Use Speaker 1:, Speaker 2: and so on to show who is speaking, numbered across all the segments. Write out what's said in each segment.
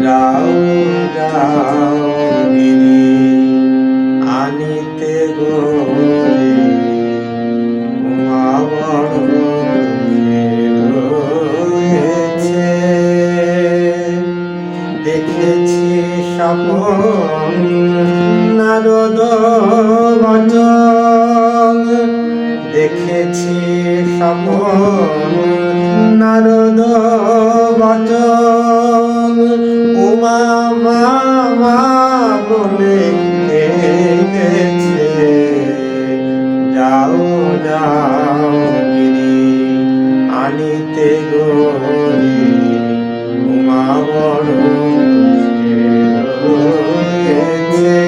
Speaker 1: যাও যাও গিরি আনিতে গোরে উমা বড় দুঃখে রয়েছে। দেখেছি স্বপন নারদ বচন, দেখেছি স্বপন নারদ বচন, উমা মা বলে কেঁদেছে। যাও যাও গিরি আনিতে গোরে উমা বড় রয়েছে।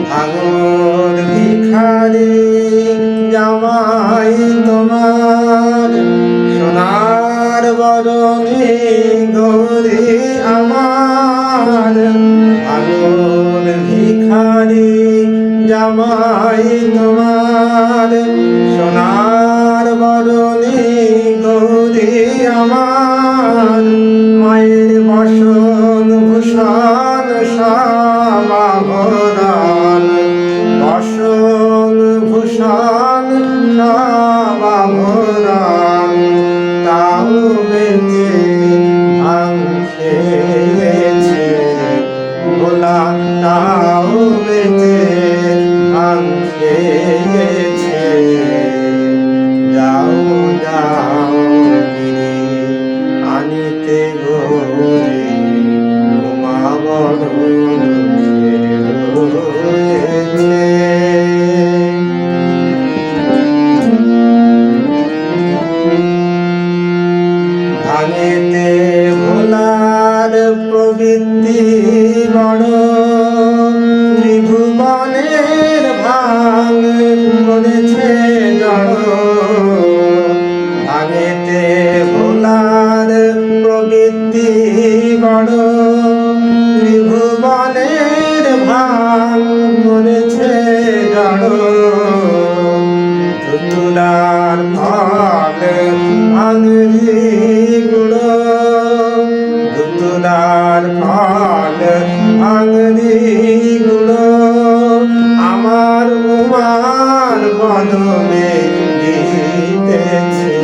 Speaker 1: ভাঙর ভিখারি জামাই তোমার, সোনার বরণে গৌরী আমার। ভাঙর ভিখারি জামাই তোমার, সোনার বরণে গৌরী আমার। মায়ের বসন ভূষণ সমাভরণ, বসন ভূষণ সমাভরণ, তাও বেঁচে ভাঙ খেয়েছে ভোলা, তাও বেঁচে ভাঙ খেয়েছে। যাও যাও গিরি আনিতে গোরে উমা বড় দুঃখে রয়েছে। ভাঙেতে ভোলার প্রবৃত্তি বড়, ত্রিভুবনের ভাঙ করেছে জড়। ভাঙেতে ভোলার প্রবৃত্তি বড়, ত্রিভুবনের ভাঙ করেছে জড়। ধুতুরার ফল ভাঙরি গুঁড়ো, ধুতুরার ফল ভাঙরি গুঁড়ো, আমার উমার বদনে দিতেছে।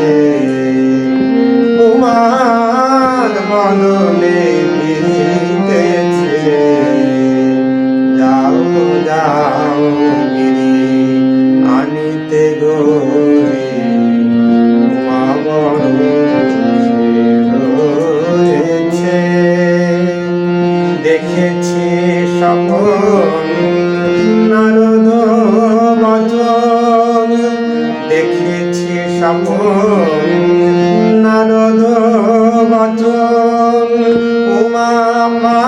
Speaker 1: উমার বদনে দিতেছে। যাও যাও গিরি আনিতে গোরে উমা বড় রয়েছে। দেখেছি স্বপন নারদ বচন, দেখেছি স্বপন নারদ বচন, উমা মা